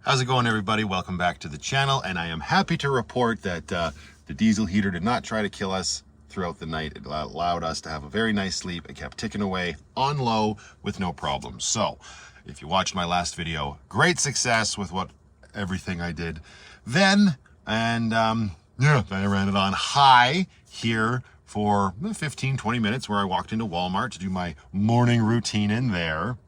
How's it going, everybody? Welcome back to the channel, and I am happy to report that the diesel heater did not try to kill us throughout the night. It allowed us to have a very nice sleep. It kept ticking away on low with no problems. So if you watched my last video, great success with everything I did then. And then I ran it on high here for 15-20 minutes, where I walked into Walmart to do my morning routine in there.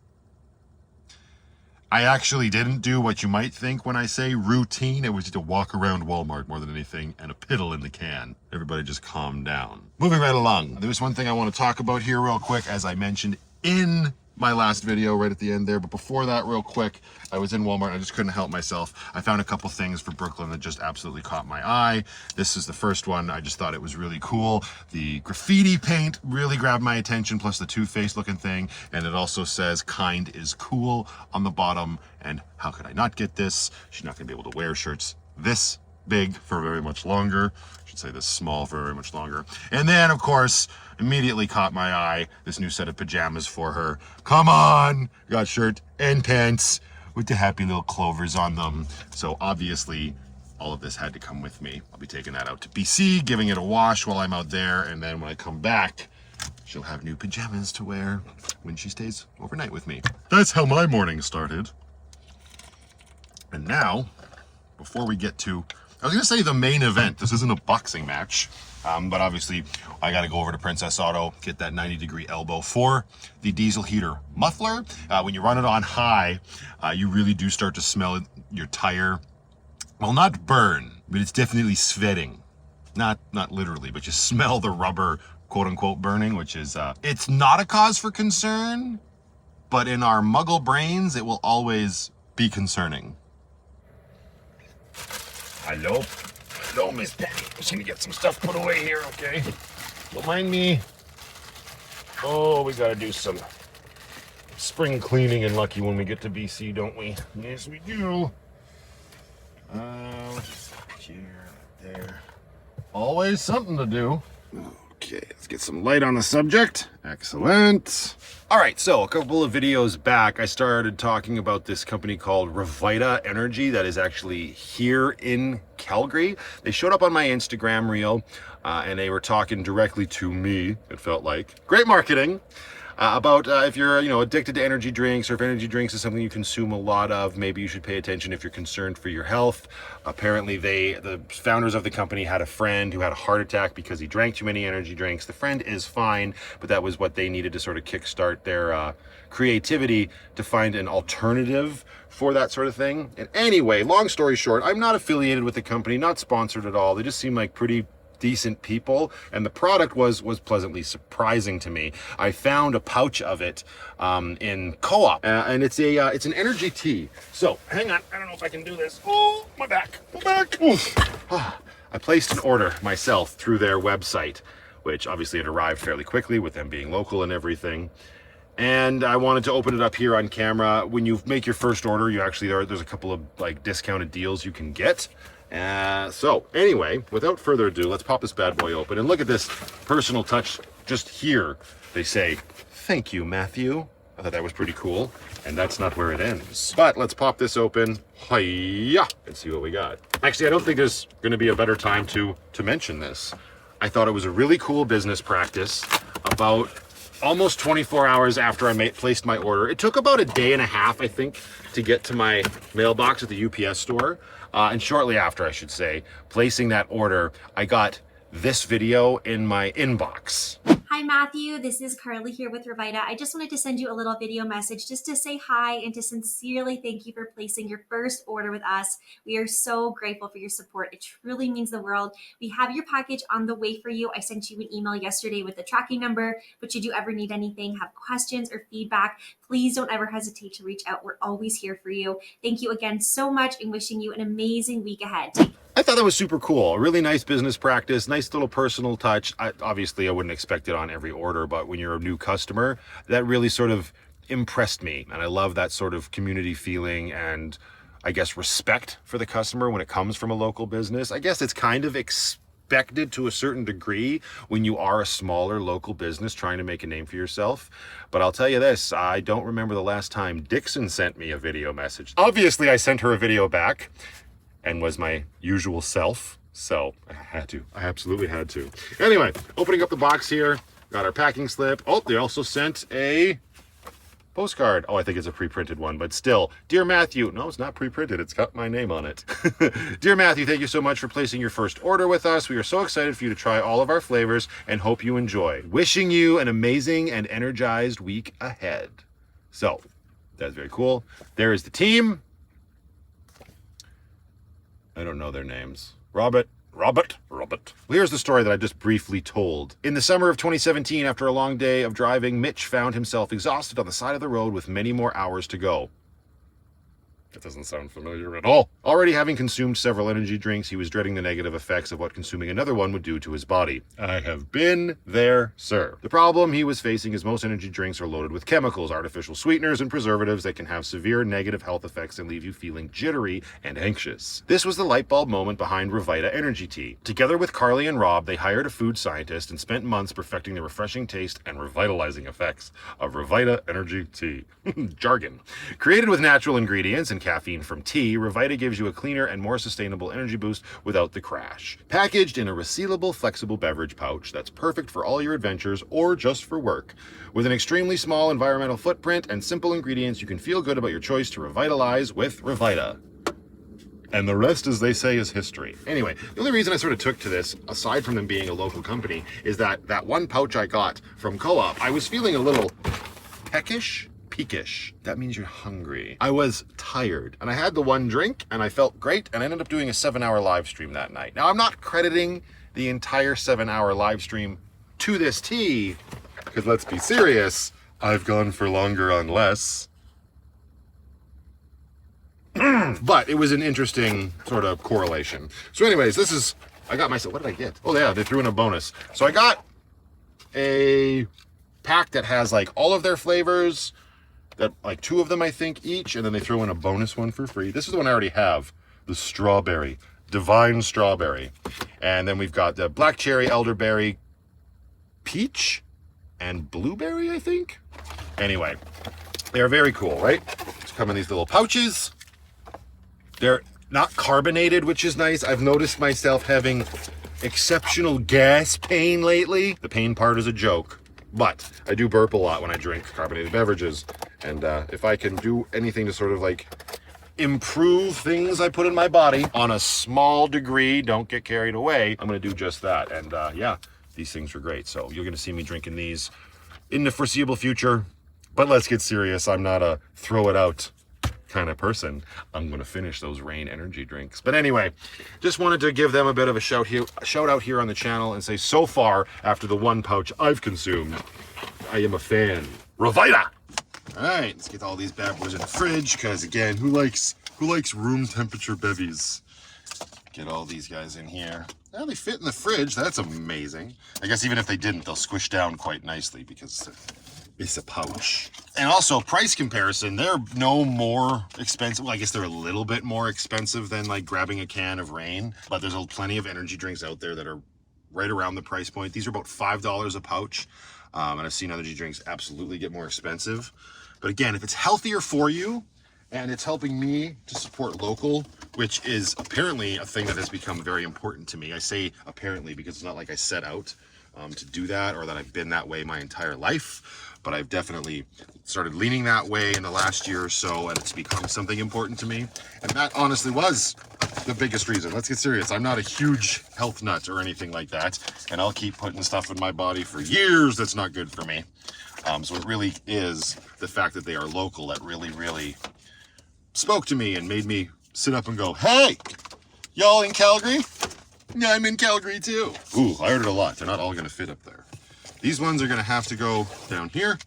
I actually didn't do what you might think when I say routine. It was just a walk around Walmart more than anything, and a piddle in the can. Everybody just calm down. Moving right along. There's one thing I want to talk about here real quick, as I mentioned in my last video right at the end there. But before that, real quick, I was in Walmart and I just couldn't help myself. I found a couple things for Brooklyn that just absolutely caught my eye. This is the first one. I just thought it was really cool. The graffiti paint really grabbed my attention, plus the Two-Face looking thing. And it also says "kind is cool" on the bottom. And how could I not get this? She's not gonna be able to wear shirts this big for very much longer. I should say this small for very much longer. And then, of course, immediately caught my eye, this new set of pajamas for her. Come on! Got shirt and pants with the happy little clovers on them. So obviously, all of this had to come with me. I'll be taking that out to BC, giving it a wash while I'm out there, and then when I come back, she'll have new pajamas to wear when she stays overnight with me. That's how my morning started. And now, before we get to, I was gonna say the main event. This isn't a boxing match, but obviously I gotta go over to Princess Auto, get that 90-degree elbow for the diesel heater muffler. When you run it on high, you really do start to smell your tire. Well, not burn, but it's definitely sweating. Not literally, but you smell the rubber, quote unquote, burning, which is, it's not a cause for concern, but in our muggle brains, it will always be concerning. Hello, Miss Penny. I'm just gonna get some stuff put away here, okay? Don't mind me. Oh, we gotta do some spring cleaning in Lucky when we get to BC, don't we? Yes, we do. Here, there. Always something to do. Okay, let's get some light on the subject. Excellent. All right, so a couple of videos back, I started talking about this company called Revita Energy that is actually here in Calgary. They showed up on my Instagram reel and they were talking directly to me, it felt like. Great marketing. About if you're addicted to energy drinks, or if energy drinks is something you consume a lot of, maybe you should pay attention if you're concerned for your health. Apparently the founders of the company had a friend who had a heart attack because he drank too many energy drinks. The friend is fine, but that was what they needed to sort of kickstart their creativity to find an alternative for that sort of thing. And anyway, long story short, I'm not affiliated with the company, not sponsored at all. They just seem like pretty decent people, and the product was pleasantly surprising to me. I found a pouch of it in Co-op, and it's an energy tea. So hang on, I don't know if I can do this. Oh, my back. I placed an order myself through their website, which obviously it arrived fairly quickly with them being local and everything. And I wanted to open it up here on camera. When you make your first order, you actually there's a couple of like discounted deals you can get. So anyway, without further ado, let's pop this bad boy open and look at this personal touch just here. They say, "Thank you, Matthew." I thought that was pretty cool, and that's not where it ends. But let's pop this open, hi-ya, and see what we got. Actually, I don't think there's gonna be a better time to mention this. I thought it was a really cool business practice. About almost 24 hours after I placed my order, it took about a day and a half, I think, to get to my mailbox at the UPS store. And shortly after, I should say, placing that order, I got this video in my inbox. Hi Matthew, this is Carly here with Revita. I just wanted to send you a little video message just to say hi and to sincerely thank you for placing your first order with us. We are so grateful for your support. It truly means the world. We have your package on the way for you. I sent you an email yesterday with the tracking number, but should you ever need anything, have questions or feedback, please don't ever hesitate to reach out. We're always here for you. Thank you again so much, and wishing you an amazing week ahead. I thought that was super cool. A really nice business practice, nice little personal touch. Obviously, I wouldn't expect it on every order, but when you're a new customer, that really sort of impressed me. And I love that sort of community feeling and, I guess, respect for the customer when it comes from a local business. I guess it's kind of expected to a certain degree when you are a smaller local business trying to make a name for yourself. But I'll tell you this, I don't remember the last time Dixon sent me a video message. Obviously, I sent her a video back and was my usual self. So I had to. I absolutely had to. Anyway, opening up the box here, got our packing slip. Oh, they also sent a postcard. Oh, I think it's a pre-printed one, but still. Dear Matthew, no, it's not pre-printed. It's got my name on it. Dear Matthew, thank you so much for placing your first order with us. We are so excited for you to try all of our flavors and hope you enjoy. Wishing you an amazing and energized week ahead. So, that's very cool. There is the team. I don't know their names. Robert. Well, here's the story that I just briefly told. In the summer of 2017, after a long day of driving, Mitch found himself exhausted on the side of the road with many more hours to go. That doesn't sound familiar at all. Already having consumed several energy drinks, he was dreading the negative effects of what consuming another one would do to his body. I have been there, sir. The problem he was facing is most energy drinks are loaded with chemicals, artificial sweeteners, and preservatives that can have severe negative health effects and leave you feeling jittery and anxious. This was the light bulb moment behind Revita Energy Tea. Together with Carly and Rob, they hired a food scientist and spent months perfecting the refreshing taste and revitalizing effects of Revita Energy Tea. Jargon. Created with natural ingredients and caffeine from tea, Revita gives you a cleaner and more sustainable energy boost without the crash. Packaged in a resealable, flexible beverage pouch that's perfect for all your adventures or just for work. With an extremely small environmental footprint and simple ingredients, you can feel good about your choice to revitalize with Revita. And the rest, as they say, is history. Anyway, the only reason I sort of took to this, aside from them being a local company, is that one pouch I got from Co-op, I was feeling a little peckish. Peakish. That means you're hungry. I was tired and I had the one drink and I felt great and I ended up doing a 7-hour live stream that night. Now I'm not crediting the entire 7-hour live stream to this tea because let's be serious, I've gone for longer on less. But it was an interesting sort of correlation. So anyways, I got myself, what did I get? Oh yeah, they threw in a bonus. So I got a pack that has like all of their flavors, that like 2 of them I think each, and then they throw in a bonus one for free. This is the one I already have, the strawberry, divine strawberry. And then we've got the black cherry, elderberry, peach, and blueberry, I think. Anyway, they're very cool, right? Just come in these little pouches. They're not carbonated, which is nice. I've noticed myself having exceptional gas pain lately. The pain part is a joke. But I do burp a lot when I drink carbonated beverages. And if I can do anything to sort of like improve things I put in my body on a small degree, don't get carried away, I'm going to do just that. And yeah, these things are great. So you're going to see me drinking these in the foreseeable future. But let's get serious. I'm not a throw it out kind of person. I'm going to finish those Rain energy drinks. But anyway, just wanted to give them a bit of a shout out here on the channel and say so far, after the one pouch I've consumed, I am a fan. Revita! All right, let's get all these bad boys in the fridge because again, who likes room temperature bevies? Get all these guys in here. Now they fit in the fridge. That's amazing. I guess even if they didn't, they'll squish down quite nicely because it's a pouch. And also price comparison, they're no more expensive. Well, I guess they're a little bit more expensive than like grabbing a can of Rain, but there's plenty of energy drinks out there that are right around the price point. These are about $5 a pouch. And I've seen energy drinks absolutely get more expensive. But again, if it's healthier for you and it's helping me to support local, which is apparently a thing that has become very important to me. I say apparently because it's not like I set out to do that or that I've been that way my entire life. But I've definitely started leaning that way in the last year or so, and it's become something important to me. And that honestly was the biggest reason. Let's get serious. I'm not a huge health nut or anything like that, and I'll keep putting stuff in my body for years that's not good for me. So it really is the fact that they are local that really, really spoke to me and made me sit up and go, hey, y'all in Calgary? Yeah, I'm in Calgary too. Ooh, I ordered a lot. They're not all gonna fit up there. These ones are going to have to go down here.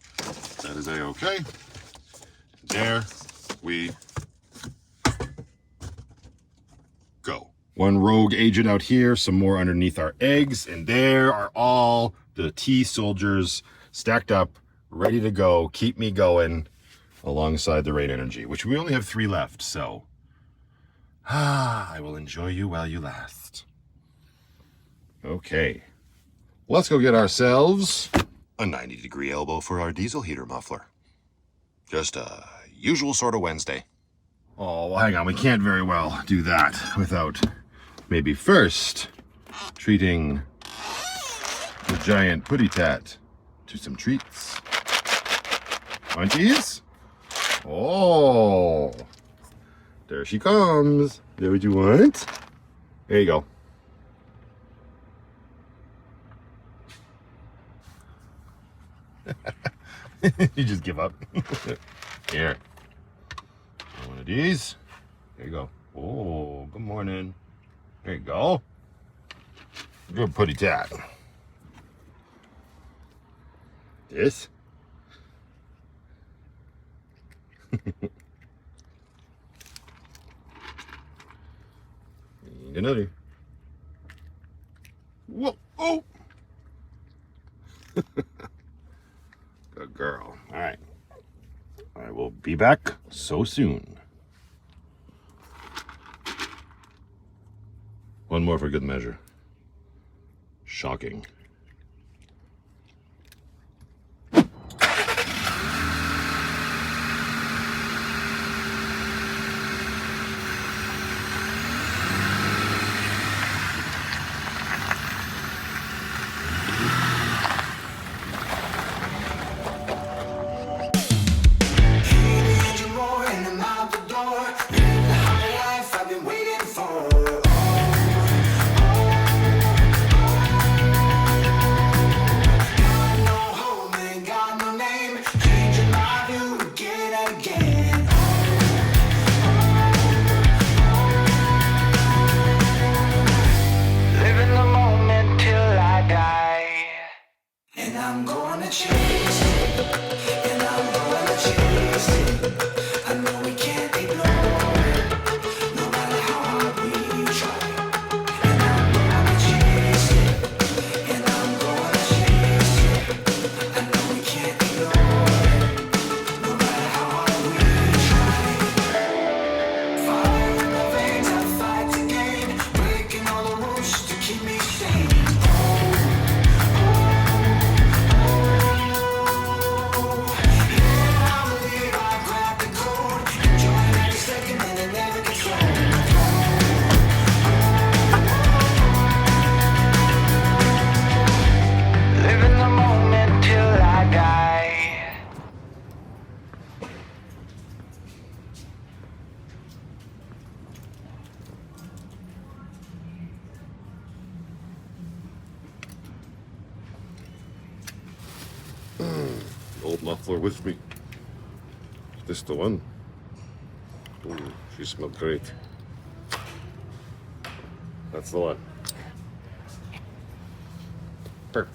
That is a-okay. There we go. One rogue agent out here, some more underneath our eggs, and there are all the tea soldiers stacked up, ready to go, keep me going alongside the Rain Energy, which we only have 3 left, so I will enjoy you while you last. Okay, let's go get ourselves a 90-degree elbow for our diesel heater muffler. Just a usual sort of Wednesday. Oh, well, hang on. We can't very well do that without maybe first treating the giant putty tat to some treats. Munchies? Oh, there she comes. Is that what you want? There you go. You just give up. Here. One of these. There you go. Oh, good morning. There you go. Good putty tat. This. And another. Whoa. Oh. Good girl. All right. I will be back so soon. One more for good measure. Shocking. Old muffler with me. Is this the one? Ooh, she smelled great. That's the one. Perfect.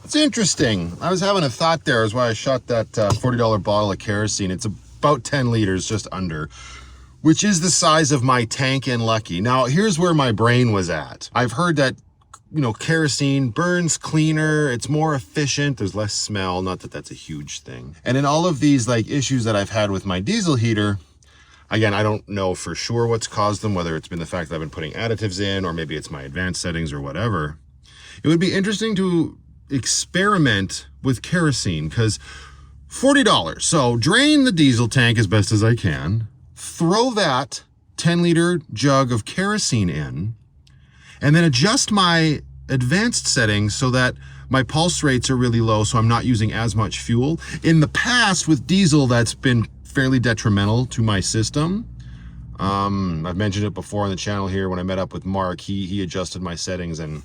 It's interesting. I was having a thought there is why I shot that $40 bottle of kerosene. It's about 10 liters, just under, which is the size of my tank in Lucky. Now, here's where my brain was at. I've heard that, you know, kerosene burns cleaner, it's more efficient, there's less smell, not that that's a huge thing. And in all of these like issues that I've had with my diesel heater, again, I don't know for sure what's caused them, whether it's been the fact that I've been putting additives in, or maybe it's my advanced settings or whatever. It would be interesting to experiment with kerosene, because $40. So drain the diesel tank as best as I can, throw that 10-liter jug of kerosene in, and then adjust my advanced settings so that my pulse rates are really low, so I'm not using as much fuel. In the past with diesel, that's been fairly detrimental to my system. I've mentioned it before on the channel here. When I met up with Mark, he adjusted my settings, and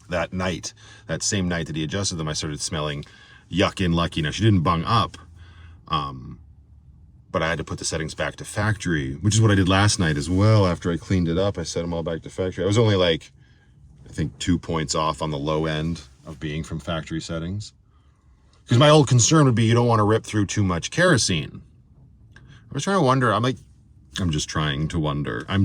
that night, that same night that he adjusted them, I started smelling yuck in Lucky. Now, she didn't bung up, but I had to put the settings back to factory, which is what I did last night as well. After I cleaned it up, I set them all back to factory. I was only like, I think 2 points off on the low end of being from factory settings. Because my old concern would be you don't want to rip through too much kerosene. I was trying to wonder, I'm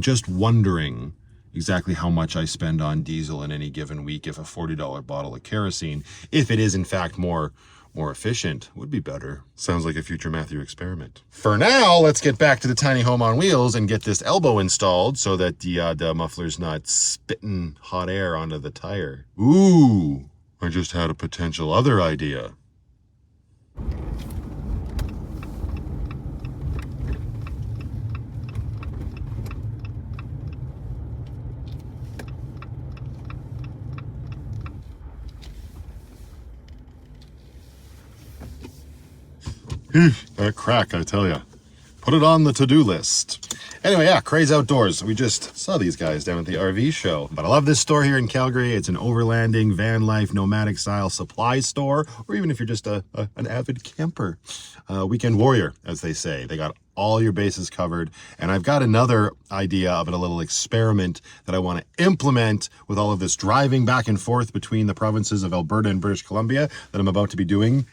just wondering exactly how much I spend on diesel in any given week if a $40 bottle of kerosene, if it is in fact more efficient, would be better. Sounds like a future Matthew experiment. For now, let's get back to the tiny home on wheels and get this elbow installed so that the muffler's not spitting hot air onto the tire. Ooh, I just had a potential other idea. That crack, I tell ya. Put it on the to-do list. Anyway, yeah, Craze Outdoors. We just saw these guys down at the RV show. But I love this store here in Calgary. It's an overlanding, van life, nomadic style supply store. Or even if you're just an avid camper. Weekend warrior, as they say. They got all your bases covered. And I've got another idea of a little experiment that I want to implement with all of this driving back and forth between the provinces of Alberta and British Columbia that I'm about to be doing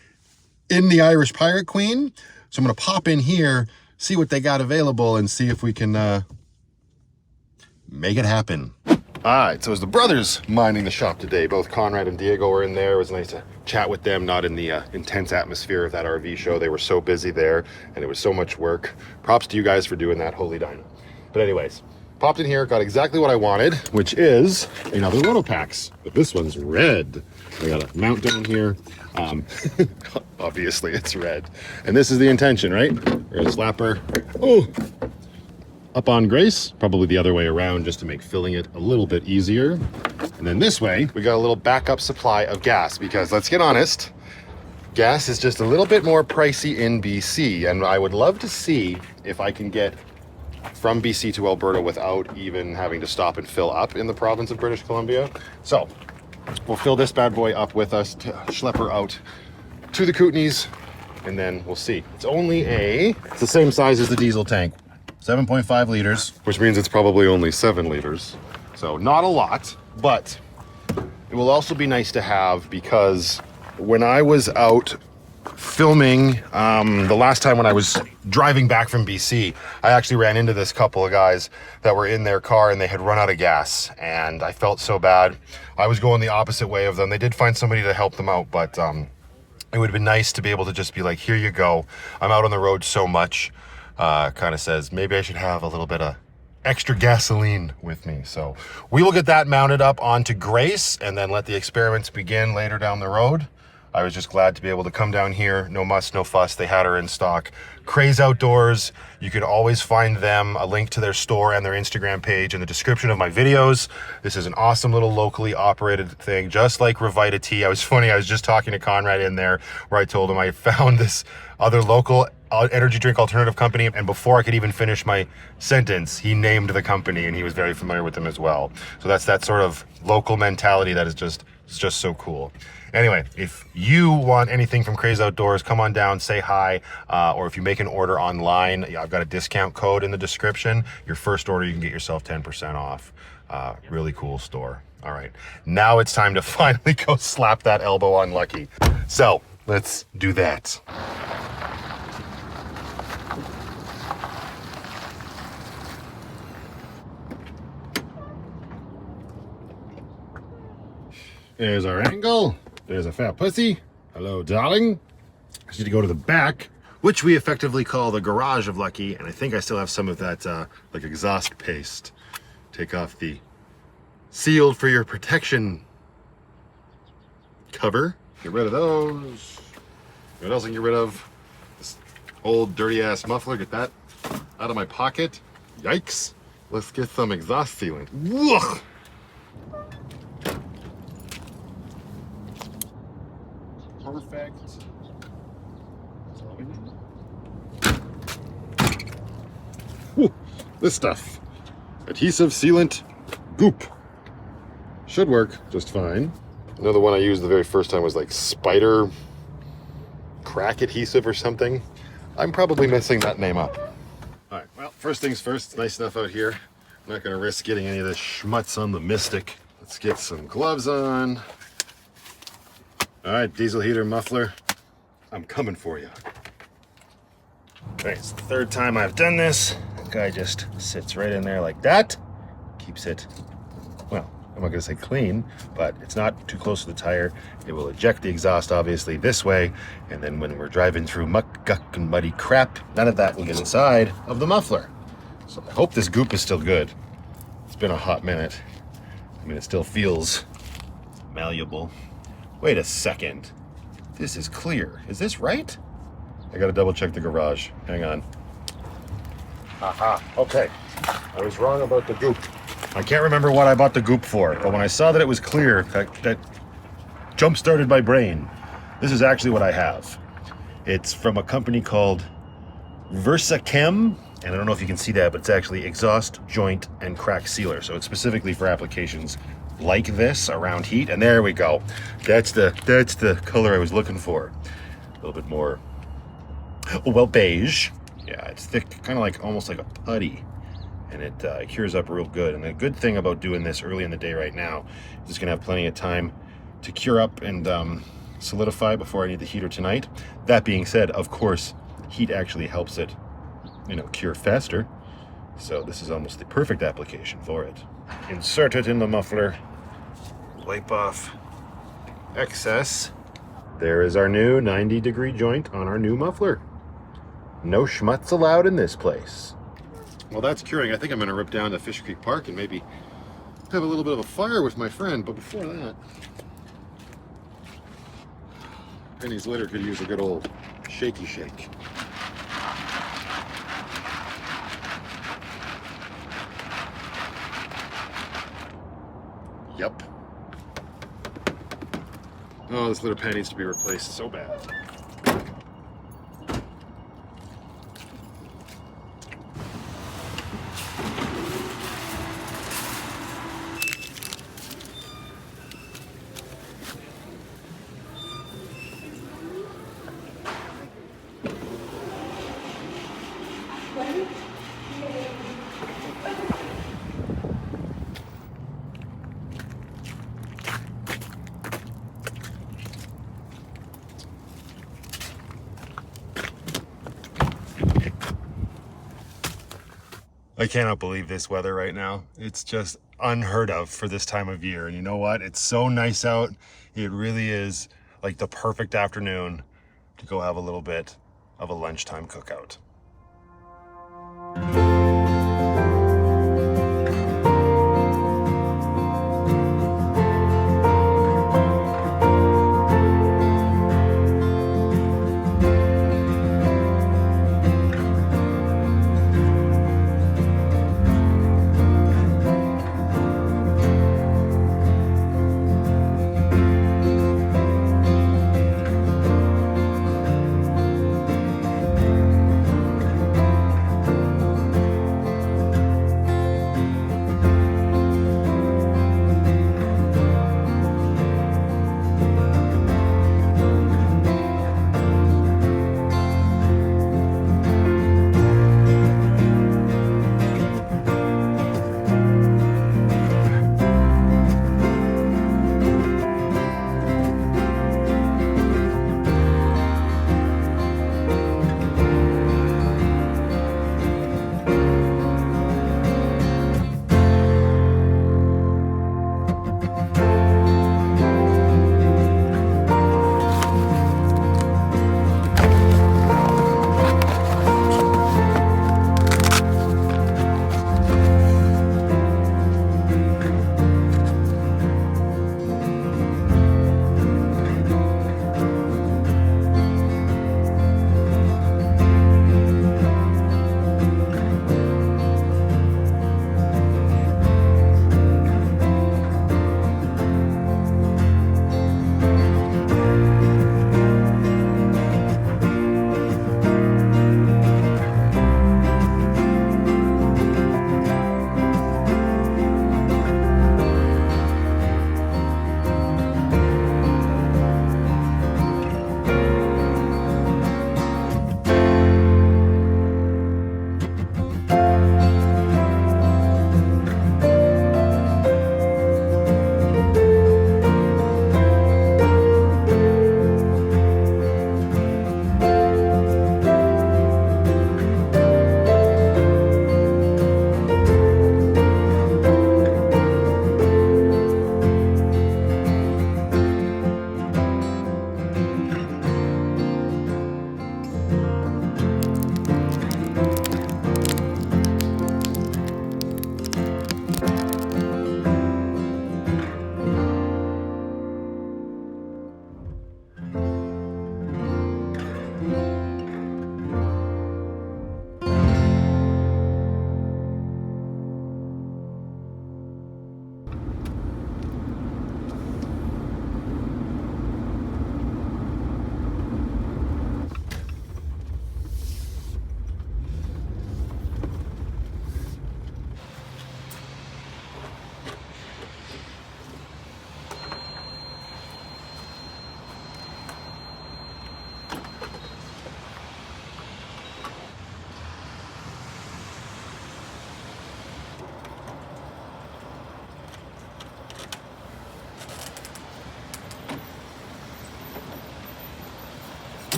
in the Irish Pirate Queen. So I'm going to pop in here, see what they got available, and see if we can make it happen. All right, so it was the brothers minding the shop today. Both Conrad and Diego were in there. It was nice to chat with them, not in the intense atmosphere of that RV show. They were so busy there, and it was so much work. Props to you guys for doing that, holy dino. But anyways, popped in here, got exactly what I wanted, which is another Roto Packs. But this one's red. I got a mount down here. Obviously it's red. And this is the intention, right? We're gonna slap her up on Grace, probably the other way around just to make filling it a little bit easier. And then this way, we got a little backup supply of gas because let's get honest, gas is just a little bit more pricey in BC. And I would love to see if I can get from BC to Alberta without even having to stop and fill up in the province of British Columbia. So we'll fill this bad boy up with us to schlep her out to the Kootenays, and then we'll see. It's the same size as the diesel tank, 7.5 liters, which means it's probably only 7 liters. So not a lot, but it will also be nice to have because when I was out filming the last time when I was driving back from BC, I actually ran into this couple of guys that were in their car and they had run out of gas, and I felt so bad. I was going the opposite way of them. They did find somebody to help them out, but it would have been nice to be able to just be like, here you go. I'm out on the road so much. Kind of says maybe I should have a little bit of extra gasoline with me. So we will get that mounted up onto Grace and then let the experiments begin later down the road. I was just glad to be able to come down here. No muss, no fuss. They had her in stock. Craze Outdoors. You could always find them, a link to their store and their Instagram page in the description of my videos. This is an awesome little locally operated thing, just like Revita Tea. I was just talking to Conrad in there where I told him I found this other local energy drink alternative company, and before I could even finish my sentence, he named the company and he was very familiar with them as well. So that's that sort of local mentality that is just so cool. Anyway, if you want anything from Craze Outdoors, come on down, say hi, or if you make an order online, I've got a discount code in the description. Your first order, you can get yourself 10% off. Really cool store. All right, now it's time to finally go slap that elbow on Lucky. So let's do that. There's our angle. There's a fat pussy. Hello, darling. I need to go to the back, which we effectively call the garage of Lucky, and I think I still have some of that like exhaust paste. Take off the sealed for your protection cover. Get rid of those. What else I can get rid of? This old dirty ass muffler. Get that out of my pocket. Yikes. Let's get some exhaust sealant. Ugh. Perfect. Whew, this stuff. Adhesive sealant goop. Should work just fine. Another one I used the very first time was like spider crack adhesive or something. I'm probably messing that name up. All right, well, first things first, it's nice enough out here. I'm not gonna risk getting any of this schmutz on the Mystic. Let's get some gloves on. All right, diesel heater muffler, I'm coming for you. Okay, it's the third time I've done this. The guy just sits right in there like that. Keeps it, well, I'm not gonna say clean, but it's not too close to the tire. It will eject the exhaust obviously this way, and then when we're driving through muck, guck, and muddy crap, none of that will get inside of the muffler. So I hope this goop is still good. It's been a hot minute. I mean, it still feels malleable. Wait a second. This is clear. Is this right? I gotta double check the garage. Hang on. Aha, okay. I was wrong about the goop. I can't remember what I bought the goop for, but when I saw that it was clear, that jump-started my brain. This is actually what I have. It's from a company called VersaChem, and I don't know if you can see that, but it's actually exhaust, joint, and crack sealer. So it's specifically for applications like this around heat, and there we go. That's the color I was looking for. A little bit more, well, beige. Yeah, it's thick, kind of like almost like a putty, and it cures up real good. And the good thing about doing this early in the day right now is it's gonna have plenty of time to cure up and solidify before I need the heater tonight. That being said, of course, heat actually helps it, you know, cure faster. So this is almost the perfect application for it. Insert it in the muffler, wipe off excess. There is our new 90-degree joint on our new muffler. No schmutz allowed in this place. Well, that's curing. I think I'm gonna rip down to Fish Creek Park and maybe have a little bit of a fire with my friend, but before that, Penny's litter could use a good old shaky shake. Yep. Oh, this litter pan needs to be replaced so bad. I cannot believe this weather right now. It's just unheard of for this time of year. And you know what? It's so nice out. It really is like the perfect afternoon to go have a little bit of a lunchtime cookout.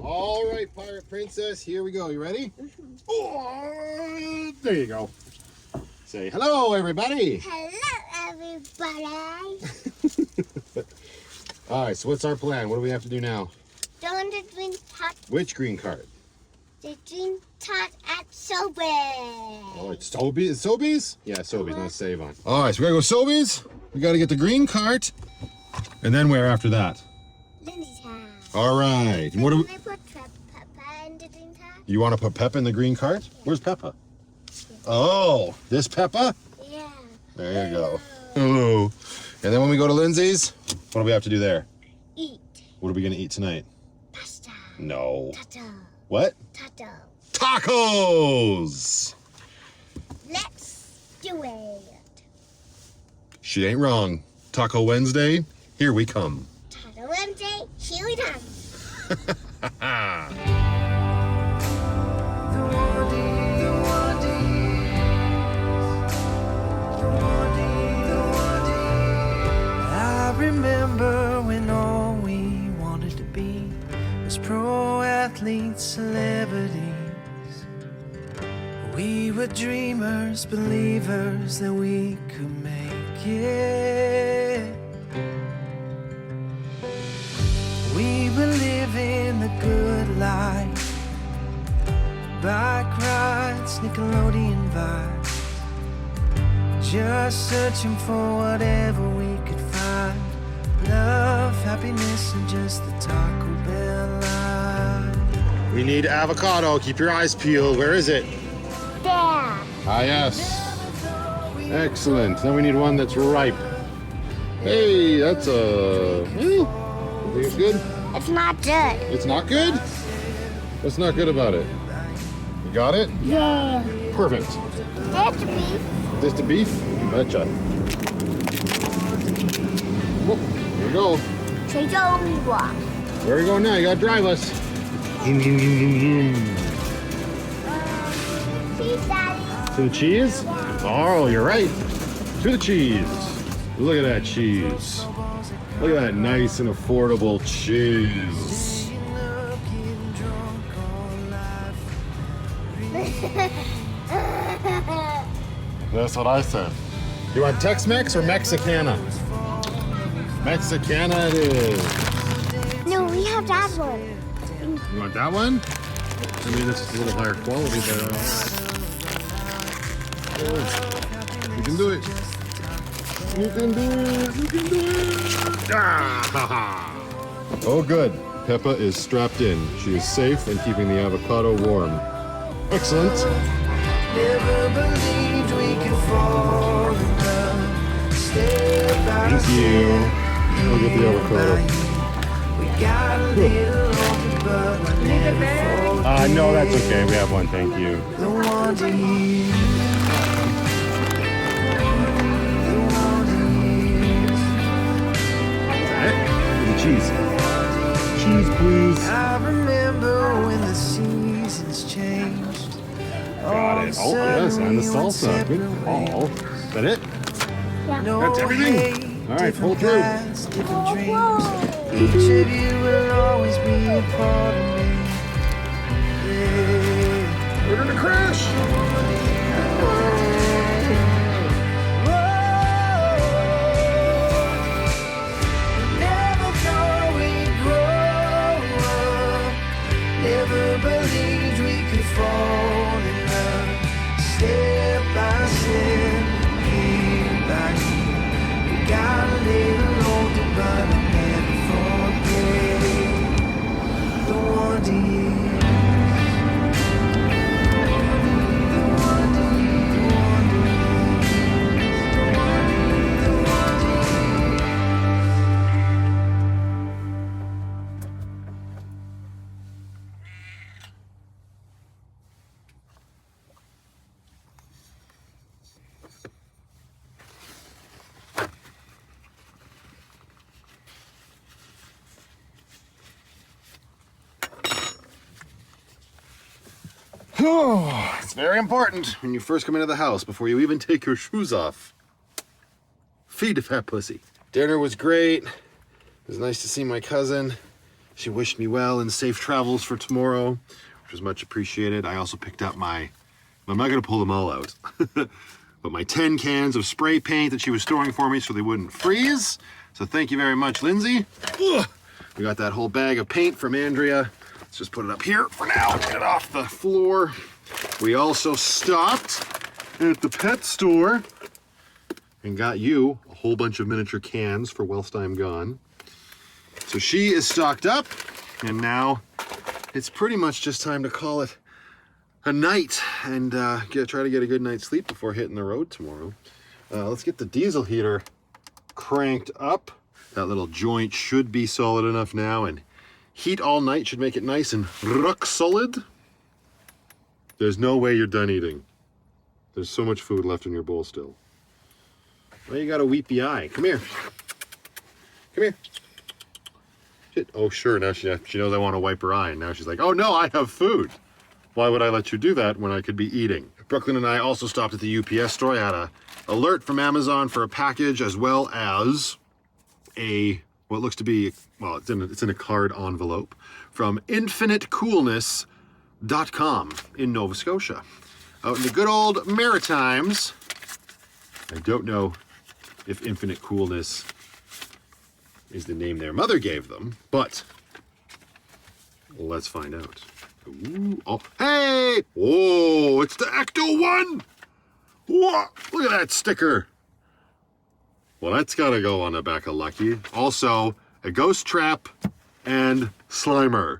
All right, Pirate Princess, here we go. You ready? Oh, there you go. Say hello, everybody. Hello, everybody. All right, so what's our plan? What do we have to do now? Don't the green tot, Which green card? the green tot at Sobe. Oh, it's Sobeys. Sobeys? Yeah, Sobeys, not save on. All right, so we gotta go Sobeys. We gotta get the green cart. And then where after that? Lindy's house. All right. And what do we... Can I put Peppa in the green tot? You want to put Peppa in the green cart? Where's Peppa? Oh, this Peppa? Yeah. There you go. Oh. And then when we go to Lindsay's, what do we have to do there? Eat. What are we gonna eat tonight? Pasta. No. Tato. What? Tato. Tacos! Let's do it. She ain't wrong. Taco Wednesday, here we come. Tato Wednesday, here we come. I remember when all we wanted to be was pro athletes, celebrities. We were dreamers, believers that we could make it. We were living the good life. Bike rides, Nickelodeon vibes. Just searching for whatever we could find. Love, happiness, and just the Taco Bell life. We need avocado. Keep your eyes peeled. Where is it? There. Ah, yes. Excellent. Then we need one that's ripe. Hey, that's a... You think it's good? It's not good. It's not good? What's not good about it? You got it? Yeah. Perfect. There's the beef. Is this the beef? Betcha. Whoop, here we go. Take your walk. Where are we going now? You gotta drive us. Zoom, zoom, zoom, zoom, zoom. Cheese, Daddy. To the cheese? Oh, you're right. To the cheese. Look at that cheese. Look at that nice and affordable cheese. That's what I said. You want Tex-Mex or Mexicana? Mexicana it is. No, we have that one. You want that one? I mean, it's a little higher quality, but you can do it. You can do it. You can do it. Ah, ha, ha. Oh, good. Peppa is strapped in. She is safe and keeping the avocado warm. Excellent. Never believed we could fall in love. Step by Thank you. I'll get the avocado. We got a little older, but I never forget. No, that's okay. We have one. Thank you. The one to you. The one to you. The cheese. Cheese, please. I remember when the seasons changed. Got it. Oh, yes, and the salsa. Good call. Is that it? No That's everything. hate, All right, pull different through. paths, different dreams. Each of you will always be a part of me. Yeah. We're gonna crash. Never thought we'd grow up. Never believed we could fall in love. Step by step, year by year. We got a little older, but I'll never forget the one to you. Oh, it's very important when you first come into the house before you even take your shoes off. Feed a fat pussy. Dinner was great. It was nice to see my cousin. She wished me well and safe travels for tomorrow, which was much appreciated. I also picked up I'm not gonna pull them all out, but my 10 cans of spray paint that she was storing for me so they wouldn't freeze. So thank you very much, Lindsay. Ugh. We got that whole bag of paint from Andrea. Let's just put it up here for now, get it off the floor. We also stopped at the pet store and got you a whole bunch of miniature cans for whilst I'm gone. So she is stocked up, and now it's pretty much just time to call it a night and try to get a good night's sleep before hitting the road tomorrow. Let's get the diesel heater cranked up. That little joint should be solid enough now, and heat all night should make it nice and rock solid. There's no way you're done eating. There's so much food left in your bowl still. Well, you got a weepy eye. Come here. Come here. Shit. Oh, sure. Now she knows I want to wipe her eye, and now she's like, oh no, I have food. Why would I let you do that when I could be eating? Brooklyn and I also stopped at the UPS store. I had a alert from Amazon for a package, as well as what looks to be, well, it's in a card envelope from infinitecoolness.com in Nova Scotia. Out in the good old Maritimes. I don't know if Infinite Coolness is the name their mother gave them, but let's find out. Ooh, oh, hey! Whoa, it's the Ecto one! Whoa, look at that sticker. Well, that's gotta go on the back of Lucky. Also, a ghost trap and Slimer.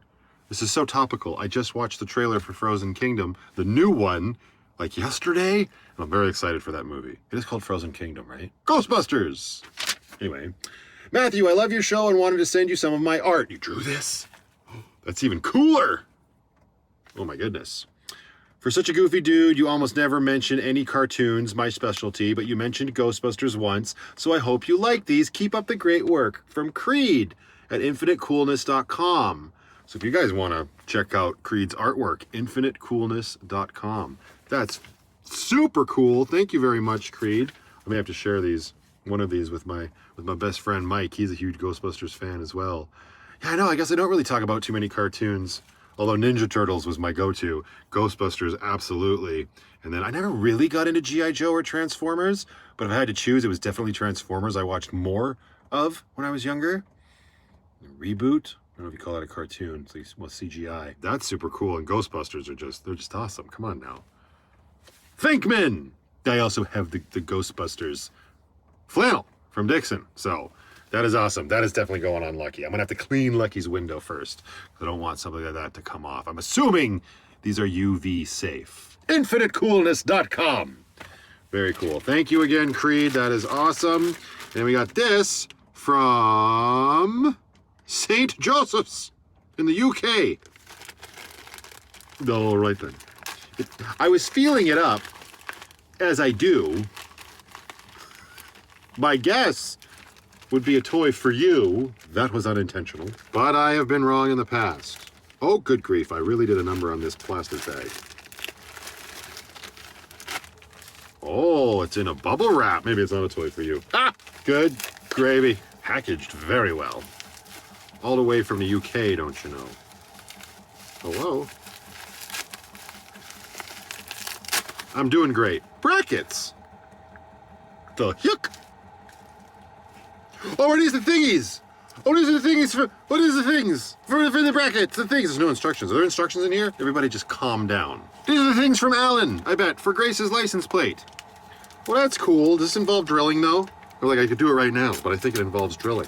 This is so topical. I just watched the trailer for Frozen Kingdom, the new one, like yesterday, and I'm very excited for that movie. It is called Frozen Kingdom, right? Ghostbusters! Anyway, Matthew, I love your show and wanted to send you some of my art. You drew this? That's even cooler! Oh my goodness. For such a goofy dude, you almost never mention any cartoons, my specialty, but you mentioned Ghostbusters once, so I hope you like these. Keep up the great work. From Creed at infinitecoolness.com. So if you guys want to check out Creed's artwork, infinitecoolness.com. That's super cool. Thank you very much, Creed. I may have to share one of these with my best friend Mike. He's a huge Ghostbusters fan as well. Yeah, I know. I guess I don't really talk about too many cartoons. Although Ninja Turtles was my go-to, Ghostbusters, absolutely. And then I never really got into G.I. Joe or Transformers, but if I had to choose, it was definitely Transformers I watched more of when I was younger. Reboot? I don't know if you call that a cartoon, at least, well, CGI. That's super cool, and Ghostbusters they're just awesome. Come on now. Finkman! I also have the Ghostbusters flannel from Dixon, so that is awesome. That is definitely going on Lucky. I'm gonna have to clean Lucky's window first. I don't want something like that to come off. I'm assuming these are UV safe. InfiniteCoolness.com. Very cool. Thank you again, Creed. That is awesome. And we got this from St. Joseph's in the UK. All right then. I was feeling it up, as I do. My guess would be a toy for you. That was unintentional, but I have been wrong in the past. Oh, good grief. I really did a number on this plastic bag. Oh, it's in a bubble wrap. Maybe it's not a toy for you. Ah, good gravy. Packaged very well. All the way from the UK, don't you know? Hello? I'm doing great. Brackets. The heck? Oh, are these the thingies? Oh, these are the thingies for, what is the things? For the brackets, the things. There's no instructions. Are there instructions in here? Everybody just calm down. These are the things from Alan, I bet, for Grace's license plate. Well, that's cool. Does this involve drilling, though? Or like, I could do it right now, but I think it involves drilling.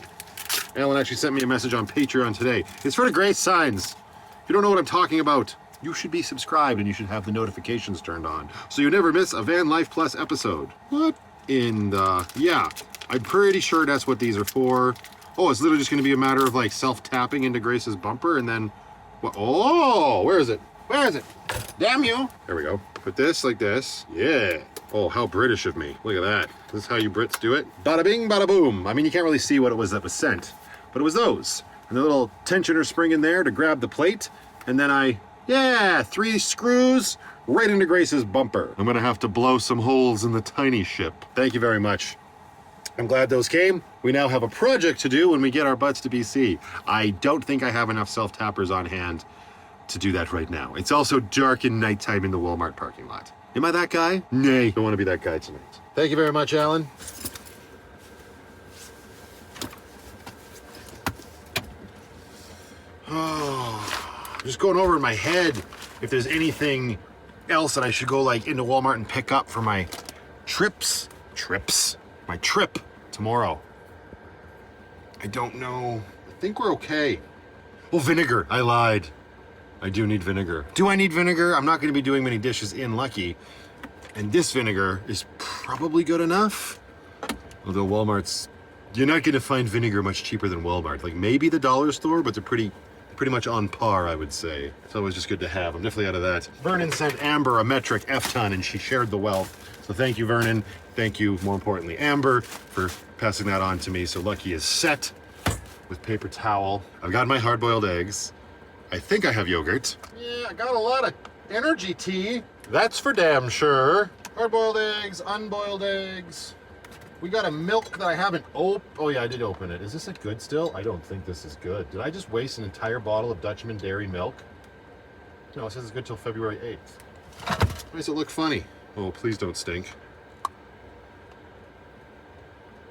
Alan actually sent me a message on Patreon today. It's for the Grace signs. You don't know what I'm talking about. You should be subscribed and you should have the notifications turned on, so you never miss a Vanlife Plus episode. What in the, yeah. I'm pretty sure that's what these are for. Oh, it's literally just going to be a matter of like self-tapping into Grace's bumper and then, what? Oh, where is it? Where is it? Damn you. There we go. Put this like this. Yeah. Oh, how British of me. Look at that. This is how you Brits do it. Bada bing, bada boom. I mean, you can't really see what it was that was sent, but it was those. And the little tensioner spring in there to grab the plate. And then yeah, 3 screws right into Grace's bumper. I'm going to have to blow some holes in the tiny ship. Thank you very much. I'm glad those came. We now have a project to do when we get our butts to BC. I don't think I have enough self-tappers on hand to do that right now. It's also dark and nighttime in the Walmart parking lot. Am I that guy? Nay, don't want to be that guy tonight. Thank you very much, Alan. Oh, just going over in my head if there's anything else that I should go like into Walmart and pick up for my my trip tomorrow. I don't know. I think we're okay. Well, vinegar. I lied. I do need vinegar. Do I need vinegar? I'm not going to be doing many dishes in Lucky. And this vinegar is probably good enough. Although Walmart's, you're not going to find vinegar much cheaper than Walmart. Like maybe the dollar store, but they're pretty much on par, I would say. It's always just good to have. I'm definitely out of that. Vernon sent Amber a metric F-ton and she shared the wealth. So thank you, Vernon. Thank you, more importantly, Amber, for passing that on to me. So Lucky is set with paper towel. I've got my hard-boiled eggs. I think I have yogurt. Yeah, I got a lot of energy tea. That's for damn sure. Hard-boiled eggs, unboiled eggs. We got a milk that I haven't opened. Oh yeah, I did open it. Is this a good still? I don't think this is good. Did I just waste an entire bottle of Dutchman dairy milk? No, it says it's good till February 8th. Why does it look funny? Oh, please don't stink.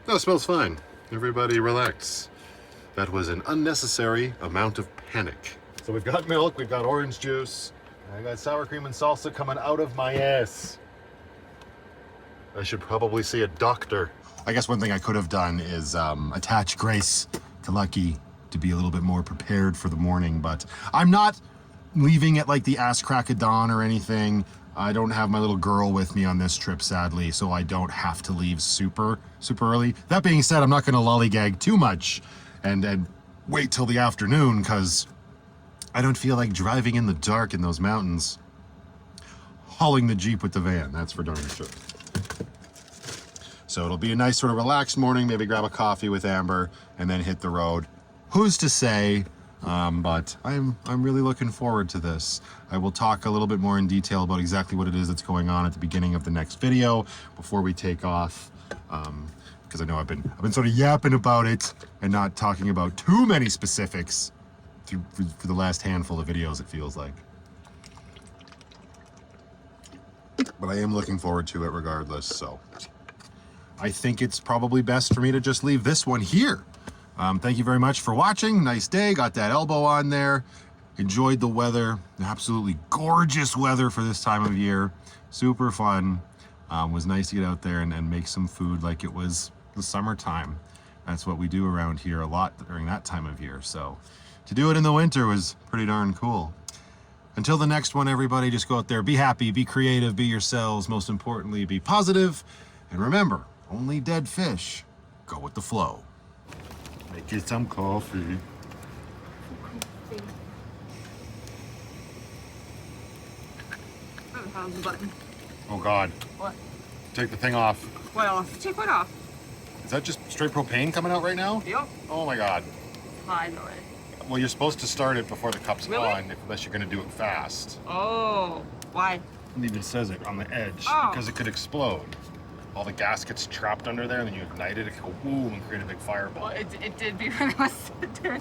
No, it smells fine. Everybody relax. That was an unnecessary amount of panic. So we've got milk, we've got orange juice, I got sour cream and salsa coming out of my ass. I should probably see a doctor. I guess one thing I could have done is attach Grace to Lucky to be a little bit more prepared for the morning, but I'm not leaving at like the ass crack of dawn or anything. I don't have my little girl with me on this trip, sadly, so I don't have to leave super early. That being said, I'm not gonna lollygag too much and wait till the afternoon, because I don't feel like driving in the dark in those mountains, hauling the Jeep with the van, that's for darn sure. So it'll be a nice sort of relaxed morning, maybe grab a coffee with Amber and then hit the road. Who's to say? But I'm really looking forward to this. I will talk a little bit more in detail about exactly what it is that's going on at the beginning of the next video before we take off, because I know I've been sort of yapping about it and not talking about too many specifics for the last handful of videos, it feels like. But I am looking forward to it regardless, so I think it's probably best for me to just leave this one here. Thank you very much for watching. Nice day, got that elbow on there. Enjoyed the weather, absolutely gorgeous weather for this time of year. Super fun. Was nice to get out there and make some food like it was the summertime. That's what we do around here a lot during that time of year. So to do it in the winter was pretty darn cool. Until the next one, everybody, just go out there, be happy, be creative, be yourselves. Most importantly, be positive. And remember, only dead fish go with the flow. Make you some coffee. How's the button? Oh God. What? Take the thing off. What off? Take what off? Is that just straight propane coming out right now? Yep. Oh my God. By the way. Well, you're supposed to start it before the cup's Really? on, unless you're gonna do it fast. Oh, why? It even says it on the edge, Oh. because it could explode. All the gas gets trapped under there, and then you ignite it, it could go boom and create a big fireball. Well, it did be when I was sitting there.